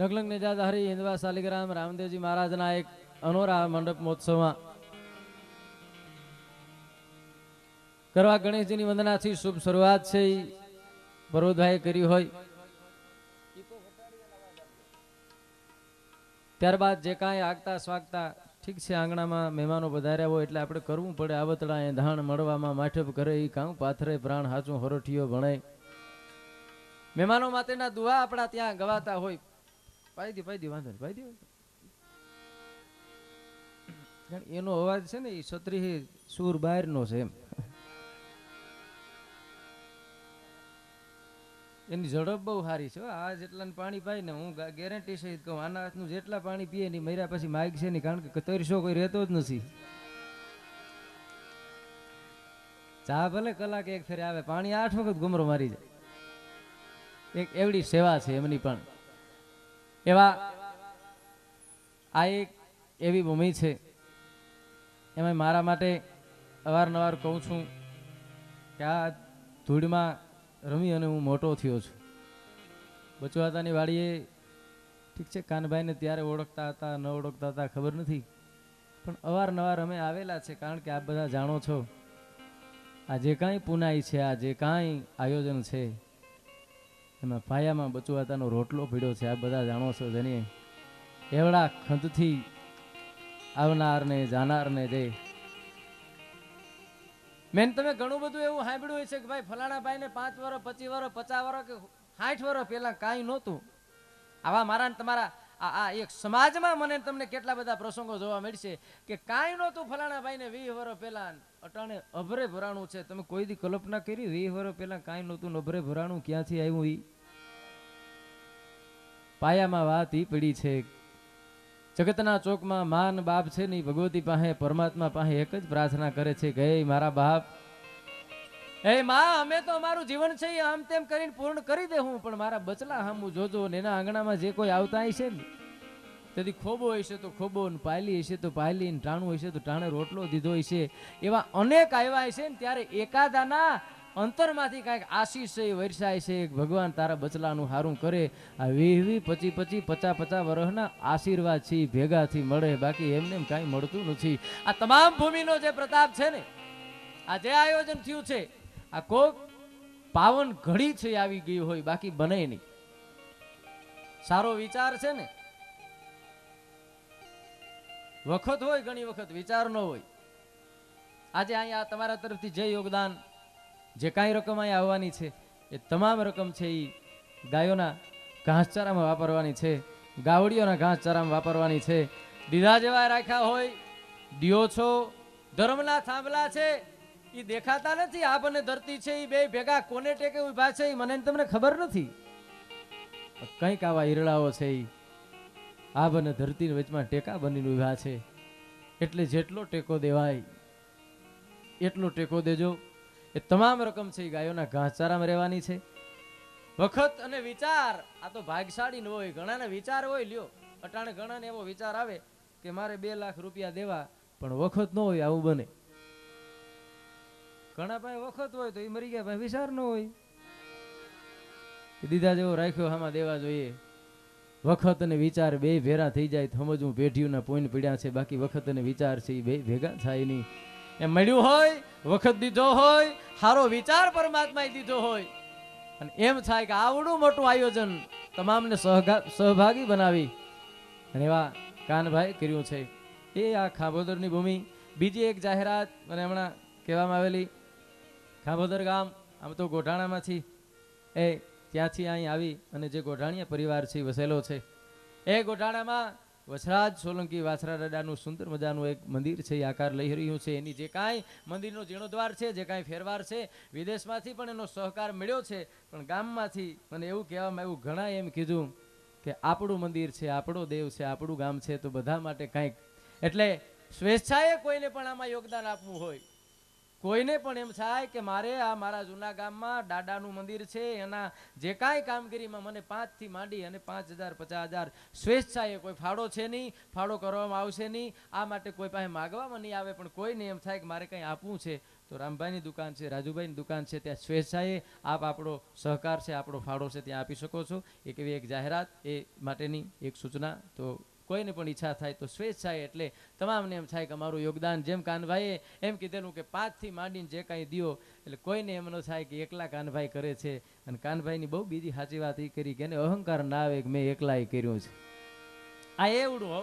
લગલગ નિજાત હરી હિંદવા શાલિગ્રામ રામદેવજી મહારાજના એક અનોરા મંડપ મહોત્સવમાં કરવા ગણેશજીની વંદનાથી શુભ શરૂઆત છે પર્વતભાઈએ કરી હોય. ત્યારબાદ જે કાંઈ આગતા સ્વાગતા ઠીક છે, આંગણામાં મહેમાનો પધાર્યા હોય એટલે આપણે કરવું પડે. આવતડા એ ધાણ મળવામાં માઠપ કરે એ કાં પાથરે પ્રાણ હાચું હરોઠિયો ભણે. મહેમાનો માટેના દુઆ આપણા ત્યાં ગવાતા હોય. પાઈ દી વાંધો નહીં, પાઈ દી. એનો અવાજ છે ને એ છત્રી સૂર બહારનો છે એમ, એની ઝડપ બહુ સારી છે. આ જેટલા પાણી પાય ને હું ગેરંટી સહિત કહું, આના હાથનું જેટલા પાણી પીએ ને મર્યા પછી માઇક છે નહીં, કારણ કે તરસો કોઈ રહેતો જ નથી. ચા ભલે કલાક એક ફેરે આવે, પાણી 8 વખત ગુમરો મારી જાય. એક એવડી સેવા છે એમની પણ. એવા આ એક એવી ભૂમિ છે, એમાં મારા માટે અવારનવાર કહું છું કે આ ધૂળમાં રમી અને હું મોટો થયો છું. બચવાતાની વાડીએ ઠીક છે, કાનભાઈને ત્યારે ઓળખતા હતા ન ઓળખતા હતા ખબર નથી, પણ અવારનવાર અમે આવેલા છે. કારણ કે આપ બધા જાણો છો આ જે કાંઈ પુનાઈ છે, આ જે કાંઈ આયોજન છે એમાં પાયામાં બચવાતાનો રોટલો પીડ્યો છે. આપ બધા જાણો છો. જેની એવડા ખંતથી આવનારને જાનારને જે મેન તમે ઘણું બધું એવું સાંભળ્યું હોય છે કે ભાઈ ફલાણા ભાઈને 5 વર્ષ 25 વર્ષ 50 વર્ષ કે 60 વર્ષ પહેલા કાંઈ નહોતું. આવા મારા તમારા આ એક સમાજમાં મને તમને કેટલા બધા પ્રસંગો જોવા મળશે કે કાંઈ નહોતું ફલાણા ભાઈને 20 વર્ષ પહેલા, અટાણે અભરે ભરાણું છે. તમે કોઈ દી કલ્પના કરી 20 વર્ષ પહેલા કાંઈ નહોતું, અભરે ભરાણું ક્યાંથી આવ્યું? ઈ પાયામાં વાત ઈ પડી છે. જગતના ચોકમાં માન બાપ છે ને ભગવતી પાસે પરમાત્મા પાસે એક જ પ્રાર્થના કરે છે કે હે મારા બાપ, હે માં, અમે તો અમારું જીવન છે આમ તેમ કરીને પૂર્ણ કરી દેવું, પણ મારા બચલા હામું જોજો. ને એના આંગણામાં જે કોઈ આવતા હશે ને તેથી ખોબો હશે તો ખોબો, ને પાયલી હશે તો પાયલી, ને ટાણું હશે તો ટાણે રોટલો દીધો હશે. એવા અનેક આવ્યા હશે ને ત્યારે એકાદાના અંતરમાંથી કાંઈક આશીષ છે વરસાય છે. ભગવાન તારા બચલાનું હારું કરે. આ 20 25 50 વર્ષના આશીર્વાદ છે ભેગાથી મળે, બાકી એમને એમ કાંઈ મળતું નથી. આ તમામ ભૂમિનો જે પ્રતાપ છે ને, આ જે આયોજન થયું છે, આ કોક પાવન ઘડી છે આવી ગઈ હોય, બાકી બને નહીં. સારો વિચાર છે ને, વખત હોય ઘણી વખત વિચાર ન હોય. આજે અહીંયા તમારા તરફથી જે યોગદાન, જે કાંઈ રકમ અહીંયા આવવાની છે એ તમામ રકમ છે એ ગાયોના ઘાસચારામાં વાપરવાની છે, ગાવડીઓના ઘાસચારામાં વાપરવાની છે. દીધા જેવા રાખ્યા હોય, દિયો છો, ધર્મના થાંભલા છે એ દેખાતા નથી. આપ અને ધરતી છે એ બે ભેગા કોને ટેકે ઉભા છે એ મને તમને ખબર નથી. કંઈક આવા ઈરડાઓ છે એ આપ અને ધરતીની વચમાં ટેકા બનીને ઉભા છે. એટલે જેટલો ટેકો દેવાય એટલો ટેકો દેજો. એ તમામ રકમ છે એ ગાયોના ઘાસચારામાં રહેવાની છે. વખત અને વિચાર આ તો ભાગશાળી ન હોય, ઘણાને વિચાર હોય, લ્યો અટાણે ઘણાને એવો વિચાર આવે કે મારે 2 લાખ રૂપિયા દેવા, પણ વખત ન હોય. આવું બને. ઘણા પાસે વખત હોય તો એ મરી ગયા, ભાઈ વિચાર ન હોય. દીધા જેવો રાખ્યો આમાં દેવા જોઈએ. વખત અને વિચાર બે ભેરા થઈ જાય સમજવું પેઢીઓના પોઈન્ટ પીડ્યા છે, બાકી વખત અને વિચાર છે એ બે ભેગા થાય નહીં. એમ મળ્યું હોય, વખત દીધો હોય, સારો વિચાર પરમાત્માએ દીધો હોય, અને એમ થાય કે આવડું મોટું આયોજન તમામને સહભાગી બનાવી અને એવા કાનભાઈ કર્યું છે. એ આ ખાંભોદરની ભૂમિ. બીજી એક જાહેરાત મને હમણાં કહેવામાં આવેલી, ખાંભોદર ગામ આમ તો ગોઢાણામાંથી એ ત્યાંથી અહીં આવી અને જે ગોઢાણીયા પરિવાર છે વસેલો છે, એ ગોઢાણામાં વછરાજ સોલંકી વાછરા દાદાનું સુંદર મજાનું એક મંદિર છે એ આકાર લઈ રહ્યું છે. એની જે કાંઈ મંદિરનો જીર્ણોદ્વાર છે, જે કાંઈ ફેરવાર છે, વિદેશમાંથી પણ એનો સહકાર મળ્યો છે, પણ ગામમાંથી મને એવું કહેવામાં આવ્યું, ઘણા એમ કીધું કે આપણું મંદિર છે, આપણો દેવ છે, આપણું ગામ છે, તો બધા માટે કાંઈક, એટલે સ્વેચ્છાએ કોઈને પણ આમાં યોગદાન આપવું હોય, કોઈને પણ એમ થાય કે મારે આ મારા જૂના ગામમાં દાદાનું મંદિર છે, એના જે કાંઈ કામગીરીમાં મને 5 થી માંડી અને 5,000 50,000 સ્વેચ્છાએ કોઈ ફાળો છે નહીં, ફાળો કરવામાં આવશે નહીં, આ માટે કોઈ પાસે માગવામાં નહીં આવે, પણ કોઈને એમ થાય કે મારે કંઈ આપવું છે તો રામભાઈની દુકાન છે, રાજુભાઈની દુકાન છે, ત્યાં સ્વેચ્છાએ આપ આપણો સહકાર છે, આપણો ફાળો છે ત્યાં આપી શકો છો. એક એવી એક જાહેરાત એ માટેની એક સૂચના. તો કોઈને પણ ઈચ્છા થાય તો સ્વેચ્છાએ, એટલે તમામને એમ થાય કે અમારું યોગદાન, જેમ કાનભાઈએ એમ કીધેલું કે 5 થી માંડીને જે કાંઈ દ્યો, એટલે કોઈને એમ ન થાય કે એકલા કાનભાઈ કરે છે. અને કાનભાઈની બહુ બીજી સાચી વાત એ કરી કે એને અહંકાર ના આવે કે મેં એકલાએ કર્યું છે. આ એવડું હો,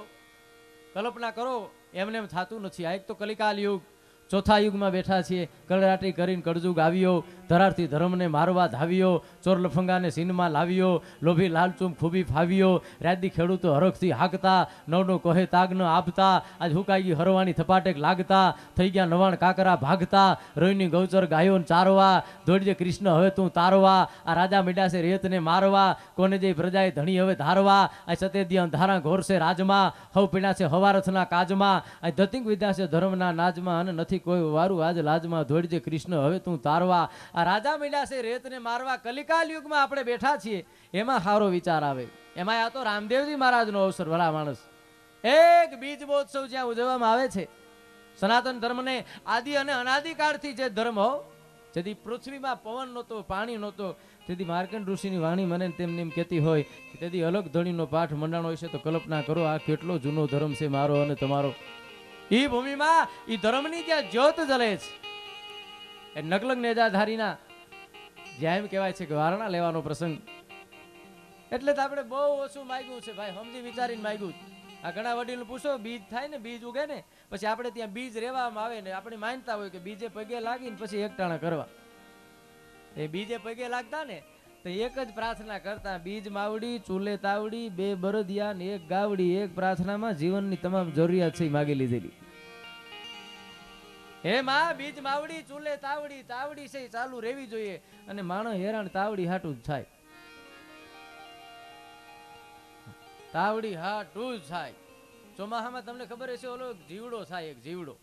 કલ્પના કરો, એમને એમ થતું નથી. આ એક તો કલિકાલ યુગ, ચોથા યુગમાં બેઠા છીએ. કડરાટી કરીને કળજુગ આવ્યો, ધરારથી ધર્મને મારવા ધાવ્યો, ચોર લફંગાને સીનમાં લાવ્યો, લોભી લાલચુમ ખૂબી ફાવ્યો, રાદી ખેડૂતો હરખથી હાકતા, નવનો કહે તાગ ન આપતા, આજ હુકાઈ ગઈ હરવાની થપાટેક લાગતા, થઈ ગયા નવાણ કાકરા ભાગતા, રોઈની ગૌચર ગાયોને ચારવા, દોડજે કૃષ્ણ હવે તું તારવા, આ રાજા મીડા છે રેતને મારવા, કોને જે પ્રજાએ ધણી હવે ધારવા, આ સતેદી અંધારા ઘોરશે રાજમાં, હવ પીડા છે હવારથના કાજમાં, આ ધતિંગ વિદ્યા છે ધર્મના નાજમાં, અને નથી કોઈ વારું આજ લાજમાં, દોડજે કૃષ્ણ હવે તું તારવા, આ રાજા મીડા છે રેતને મારવા. કલિકાલ યુગમાં આપણે બેઠા છીએ, એમાં સારો વિચાર આવે. એમાં આ તો રામદેવજી મહારાજનો અવસર, ભલા માણસ. એક બીજ મહોત્સવ જ્યાં ઉજવવામાં આવે છે, સનાતન ધર્મને આદિ અને અનાદિકાળથી જે ધર્મ હો, જેથી પૃથ્વીમાં પવન નહોતો, પાણી નહોતો, તેથી માર્કંડ ઋષિની વાણી મને તેમને એમ કહેતી હોય કે તેથી અલગ ધણીનો પાઠ મંડાણો હશે, તો કલ્પના કરો આ કેટલો જૂનો ધર્મ છે મારો અને તમારો. એ ભૂમિમાં એ ધર્મની ત્યાં જ્યોત જલે છે. એ નકલંગ નેજાધારીના જ્યાં એમ કહેવાય છે કે વારણા લેવાનો પ્રસંગ, એટલે તો આપણે બહુ ઓછું માગ્યું છે ભાઈ, સમજી વિચારીને માગ્યું. આ ઘણા વડીલ પૂછો, બીજ થાય ને, બીજ ઉગે ને, પછી આપણે ત્યાં બીજ રેવામાં આવે ને, આપણે માનતા હોય કે બીજે પગે લાગીને પછી એકટાણા કરવા. એ બીજે પગે લાગતા ને તો એક જ પ્રાર્થના કરતા, બીજ માવડી ચૂલે તાવડી, 2 બરદિયા ને 1 ગાવડી. એક પ્રાર્થનામાં જીવનની તમામ જરૂરિયાત છે માગી લીધેલી. હે માં, બીજ માવડી ચૂલે તાવડી, તાવડી છે ચાલુ રહેવી જોઈએ. અને માણસ હેરાન તાવડી હાટું જ થાય, તાવડી હાટું જ થાય. ચોમાસામાં તમને ખબર હશે ઓલો જીવડો થાય, એક જીવડો,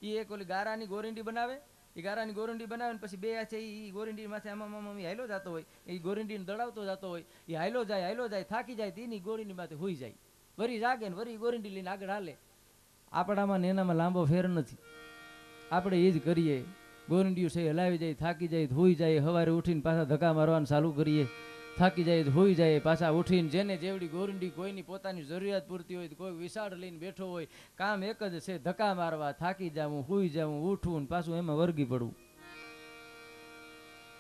એ એક ઓલી ગારાની ગોરીંડી બનાવે, એ ગારાની ગોરંડી બનાવે ને પછી બે છે એ ગોરંડી માથે આમાં હાયલો જતો હોય, એ ગોરંડીને દડાવતો જતો હોય, એ હાયલો જાય થાકી જાય, તેની ગોરંડી માથે હોઈ જાય, વરી જાગે ને વરી ગોરંડી લઈને આગળ હાલે. આપણામાં ને એનામાં લાંબો ફેર નથી. આપણે એ જ કરીએ, ગોરંડીઓ છે હલાવી જાય, થાકી જાય, હોઈ જાય, સવારે ઉઠીને પાછા ધક્કા મારવાનું ચાલુ કરીએ, થાકી જાય હોઈ જાય, પાછા ઉઠીને જેને જેવડી ગોરંડી, કોઈની પોતાની જરૂરિયાત પૂરતી હોય, કોઈ વિશાળ લઈને બેઠો હોય, કામ એક જ છે, ધક્કા મારવા, થાકી જવું, હોઈ જવું, ઉઠવું ને પાછું એમાં વર્ગી પડવું.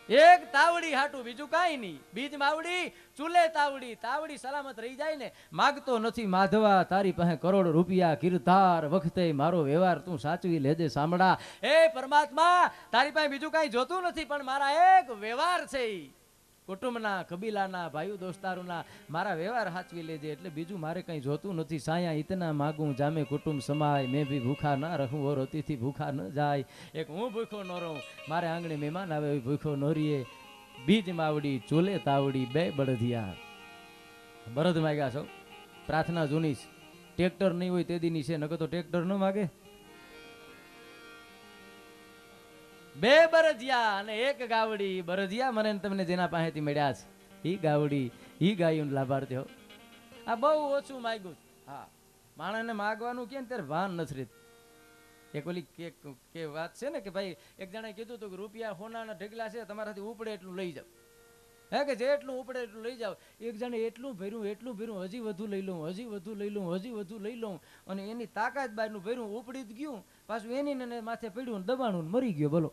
એક તાવડી હાટું, બીજું કાંઈ નહીં. બીજ માવડી ચૂલે તાવડી, તાવડી સલામત રહી જાય ને. માગતો નથી માધવા તારી પાસે કરોડ રૂપિયા, કીર્તાર વખતે મારો વ્યવહાર તું સાચવી લેજે સાંભળા. એ પરમાત્મા, તારી પાસે બીજું કાંઈ જોતું નથી, પણ મારા એક વ્યવહાર છે, કુટુંબના, કબીલાના, ભાઈઓ દોસ્તારોના મારા વ્યવહાર સાચવી લેજે, એટલે બીજું મારે કંઈ જોતું નથી. સાયા ઇતના માગું જામે કુટુંબ સમાય, મેં ભી ભૂખા ના રહું ઓર અતિથિ ભૂખા ન જાય. એક હું ભૂખો ન રહું, મારે આંગણે મહેમાન આવે ભૂખો ન રહીએ. બીજ માવડી ચૂલે તાવડી, 2 બળદિયા. બળદ માગ્યા છો, પ્રાર્થના જૂની છે. ટ્રેક્ટર નહીં હોય તે દીની છે, નકર તો ટ્રેક્ટર ન માગે. 2 બરદિયા અને 1 ગાવડી. બરદિયા મને તમને જેના પાસેથી મળ્યા છે, ઈ ગાવડી, ઈ ગાયું લાભાર્થી. આ બહુ ઓછું માગ્યું. હા, માણસને માગવાનું કે ત્યારે ભાન નથી રહેતું. એક ઓલી કે વાત છે ને કે ભાઈ, એક જણાએ કીધું હતું કે રૂપિયા સોનાના ઢગલા છે, તમારાથી ઉપડે એટલું લઈ જાવ. હે કે જેટલું ઉપડે એટલું લઈ જાવ. એક જણે એટલું ભર્યું, હજી વધુ લઈ લઉં, હજી વધુ લઈ લઉં, હજી વધુ લઈ લઉં, અને એની તાકાત બહારનું ભર્યું, ઉપડી જ ગયું, પાછું એની માથે પડ્યું, દબાણું, મરી ગયો. બોલો,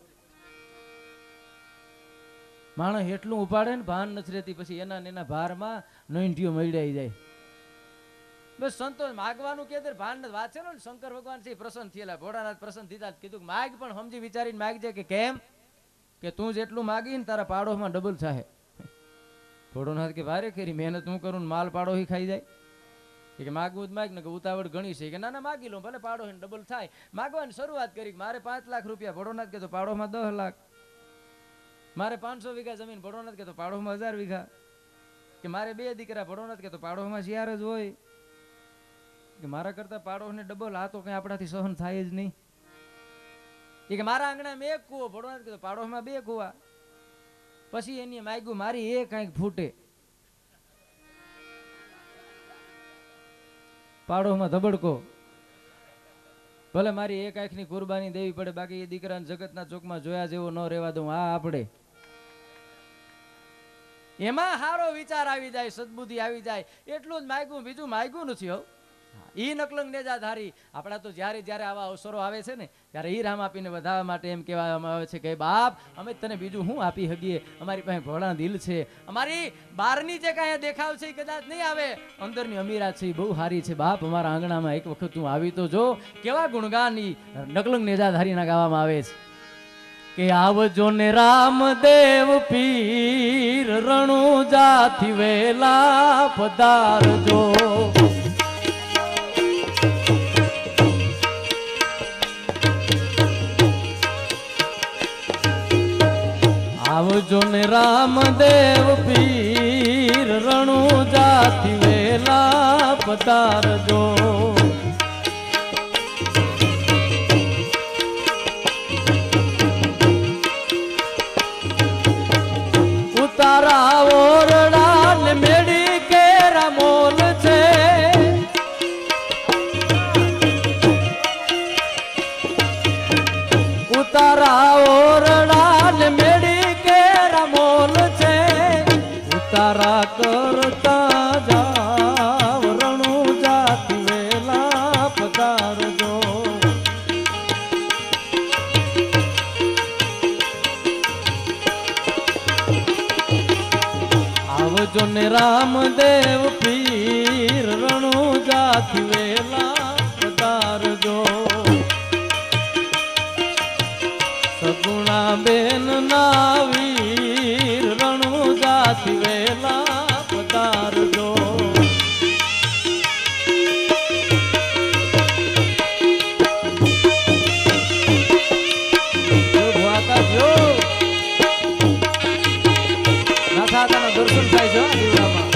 માણસ એટલું ઉપાડે ને ભાન નથી રહેતી, પછી એના ભારમાં નોંધીઓ મળાઈ જાય. બસ સંતોષ માગવાનું કે ભાન નથી. વાત છે ને, શંકર ભગવાન છે પ્રસન્ન થયેલા, ભોળાનાથ પ્રસન્ન થતા કીધું માગ, પણ સમજી વિચારીને માગજે. કે કેમ? કે તું જેટલું માગીને તારા પાડોમાં ડબલ થાય. ભોળોનાથ કે ભારે ખરી મહેનત હું કરું, માલ પાડો ખાઈ જાય. કે માગવું જ માગ ને, કે ઉતાવળ ઘણી છે, કે ના માગી લઉં, ભલે પાડો ડબલ થાય. માગવાની શરૂઆત કરી, મારે 5 લાખ રૂપિયા. ભોળોનાથ કે તો પાડોમાં 10 લાખ. મારે 500 વીઘા જમીન. ભોળોનાથ કે તો પાડોમાં 1000 વીઘા. કે મારે 2 દીકરા. ભોળોનાથ કે તો પાડોમાં 4 જ હોય. કે મારા કરતા પાડોને ડબલ. આ તો કઈ આપણાથી સહન થાય જ નહીં. એ કે મારા આંગણામાં એક કૂવો ભરવાનો કીધું, પાડોશમાં 2 કૂવા. પછી એની માગ્યું મારી એ કાંઈક ફૂટે. પાડોશમાં ધબડકો, ભલે મારી એક આંખની કુરબાની દેવી પડે, બાકી એ દીકરાને જગતના ચોકમાં જોયા જેવો ન રહેવા દઉં. આ આપણે એમાં સારો વિચાર આવી જાય, સદબુદ્ધિ આવી જાય, એટલું જ માગ્યું, બીજું માગ્યું નથી. હો, ઈ નકલંગ નેજાધારી. આપણા તો જ્યારે જ્યારે આવા અવસરો આવે છે ને, ત્યારે ઈ રામ આપીને વધારવા માટે એમ કહેવામાં આવે છે કે બાપ અમે તને બીજું શું આપી શકીએ, અમારી પાસે ભોળા દિલ છે, અમારી બહારની જે કાંઈ દેખાવ છે એ કદાચ નહીં આવે, અંદરની અમીરાત છે એ બહુ સારી છે. બાપ અમારા આંગણામાં એક વખત તું આવી તો જો. કેવા ગુણગાન ઈ નકલંગ નેજાધારીના ગાવામાં આવે છે કે આવજો ને રામદેવ પીર રણુજાથી વેલા પધારજો. આવજો ને રામદેવ પીર રણુજાથી વેલા પધારજો. તારા ઓરડા ને મેડી કેરા મોલ છે, ઉતારા ઓરડા ને મેડી કેરા મોલ છે, ઉતારા કરતા જાવ રણુજાથી વેલા પધારજો. આવજો ને રામદેવ પીર રણુજાથી વેલા પધારજો. સગુણા બેન ના વીર રણુજાથી વેલા પધારજો. દર્શન થાય છે દીવડામાં.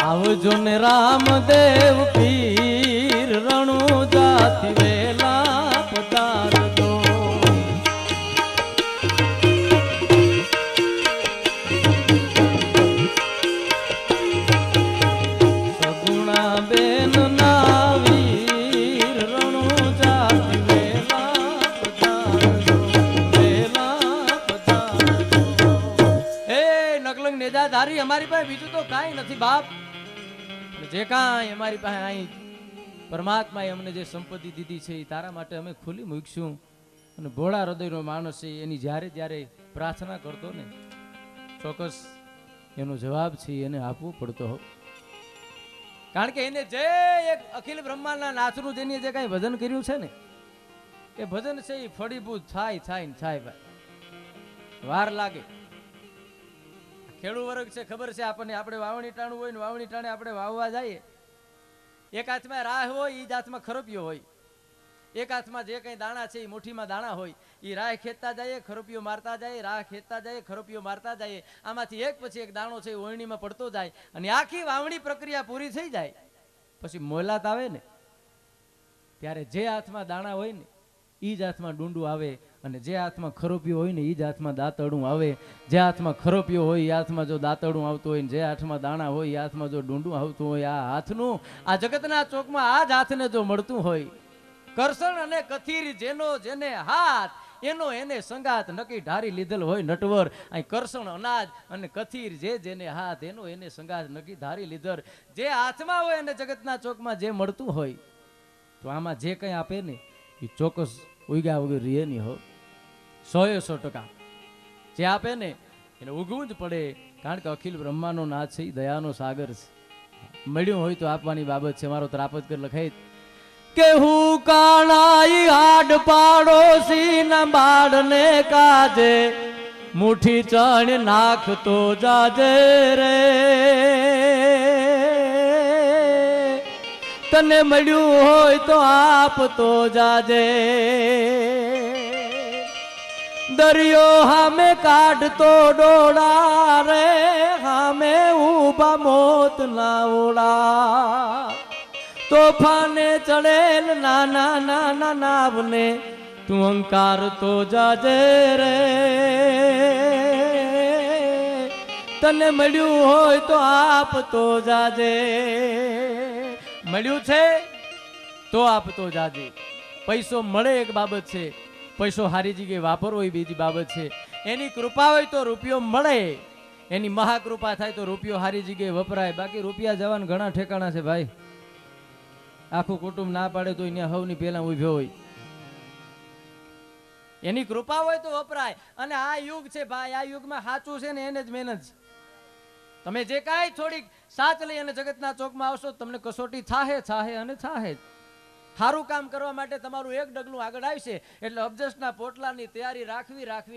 આવજો ને રામદેવ પીર રણુજાથી વેલા પધારજો. બેન ના વીર રણુજાથી વેલા પધારજો, વેલા પધારજો. એ નકલંગ નેજાધારી અમારી પાસે બીજું તો કાંઈ નથી બાપ. જે કાંઈ અમારી પાસે અહીં પરમાત્માએ અમને જે સંપત્તિ દીધી છે એ તારા માટે અમે ખુલ્લી મૂકશું. અને ભોળા હૃદયનો માણસ છે, એની જ્યારે જ્યારે પ્રાર્થના કરતો ને ચોક્કસ એનો જવાબ છે એને આપવો પડતો હો. કારણ કે એને જે એક અખિલ બ્રહ્માંડના નાથનું જેની જે કાંઈ ભજન કર્યું છે ને, એ ભજન છે એ ફળીભૂત થાય થાય ને થાય ભાઈ. વાર લાગે. ખેડૂ વર્ગ છે, ખબર છે આપણને. આપણે વાવણી ટાણું હોય ને વાવણી ટાણે આપણે વાવવા જઈએ, એક હાથમાં રાહ હોય, એ જ હાથમાં ખરપિયો હોય. એક હાથમાં જે કંઈ દાણા છે એ મુઠ્ઠીમાં દાણા હોય, એ રાહ ખેંચતા જાય, ખરપિયો મારતા જાય, રાહ ખેંચતા જાય, ખરપિયો મારતા જાય. આમાંથી એક પછી એક દાણો છે એ ઓયણીમાં પડતો જાય, અને આખી વાવણી પ્રક્રિયા પૂરી થઈ જાય. પછી મોલાત આવે ને, ત્યારે જે હાથમાં દાણા હોય ને એ જ હાથમાં ડુંડું આવે, અને જે હાથમાં ખરોપિયો હોય ને એ જ હાથમાં દાંતરડું આવે. જે હાથમાં ખરોપિયો હોય એ હાથમાં જો દાંતરડું આવતું હોય, ને જે હાથમાં દાણા હોય એ હાથમાં જો ડુંડું આવતું હોય, આ હાથનું આ જગતના ચોકમાં આ જ હાથને જો મળતું હોય, કરસણ અને કથીર જેનો જેને હાથ, એનો એને સંગાત નક્કી ઢારી લીધેલ હોય નટવર. અહીં કરસણ અનાજ અને કથીર જે જેને હાથ, એનો એને સંગાત નક્કી ધારી લીધર. જે હાથમાં હોય અને જગતના ચોકમાં જે મળતું હોય, તો આમાં જે કંઈ આપે ને એ ચોક્કસ ઉગ્યા વગર રહે નહીં હો. 100% જે આપે ને એને ઉગવું જ પડે. કારણ કે અખિલ બ્રહ્માનો નાથ છે, દયાનો સાગર છે. મળ્યું હોય તો આપવાની બાબત છે. મારો ત્રાપતકર લખાય કે હું કાણાઈ હાડ પાડોશી ના બાળને કાજે, મુઠ્ઠી ચણ નાખતો જાજે રે. તને મળ્યું હોય તો આપતો જાજે. દરિયો હામે કાઢતો ડોળા રે હામે ઉભા મોત ના ઓળા તોફાને ચડેલ નાના નાના નાવને તું અંકાર તો જાજે રે તને મળ્યું હોય તો આપતો જાજે મળ્યું છે તો આપતો જાજે પૈસો મળે એક બાબત છે પૈસો હારી જગ્યાએ વાપરવો એ બીજી બાબત છે એની કૃપા હોય તો રૂપિયો મળે એની મહાકૃપા થાય તો રૂપિયો હારી જગ્યાએ વપરાય બાકી રૂપિયા જવાના ઘણા ઠેકાણા છે ભાઈ આખું કુટુંબ ના પાડે તો અહીંયા હવની પહેલા ઉભ્યો હોય એની કૃપા હોય તો વપરાય અને આ યુગ છે ભાઈ આ યુગમાં સાચું છે ને એને જ મહેનત છે તમે જે કાંઈ થોડીક સાચ લઈ અને જગતના ચોકમાં આવશો તમને કસોટી થાહે અને થાહે જ સારું કામ કરવા માટે તમારું એક ડગલું આગળ આવશે એટલે અબજસના પોટલાની તૈયારી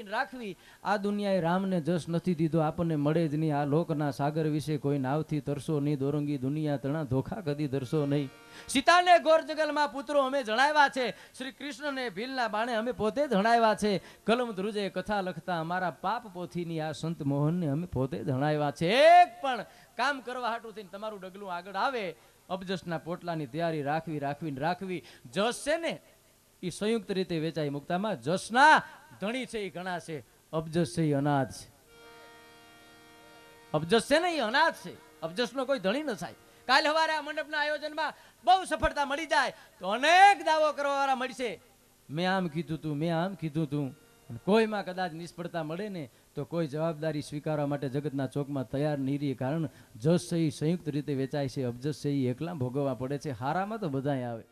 રાખવી આ દુનિયાએ રામને જસ નથી દીધો આપણને મળે જ નહીં આ લોકના સાગર વિશે કોઈ નાવથી તરસો નહીં દોરંગી દુનિયા તણા ધોખા કદી ધરશો નહીં સીતાને ગોર જંગલમાં પુત્રો અમે જણાવ્યા છે શ્રી કૃષ્ણને ભીલના બાણે અમે પોતે જણાવ્યા છે કલમ ધ્રુજે કથા લખતા અમારા પાપ પોથીની આ સંત મોહનને અમે પોતે જણાવ્યા છે એક પણ કામ કરવા હાટું થઈને તમારું ડગલું આગળ આવે અબજસના પોટલાની તૈયારી રાખવી જસ છે ને એ સંયુક્ત રીતે વેચાઈ મુક્તામાં જસના ધણી છે એ ઘણા છે અબજસ છે એ અનાથ છે અબજસ છે ને એ અનાથ છે અબજસનો કોઈ ધણી ન થાય કાલ સવારે આ મંડપના આયોજનમાં બહુ સફળતા મળી જાય તો અનેક દાવો કરવાવાળા મળશે મેં આમ કીધું તું કોઈમાં કદાચ નિષ્ફળતા મળે ને તો કોઈ જવાબદારી સ્વીકારવા માટે જગતના ચોકમાં તૈયાર નહીં રહે કારણ જસ છે એ સંયુક્ત રીતે વેચાય છે અબજસ છે એ એકલા ભોગવવા પડે છે હારામાં તો બધાય આવે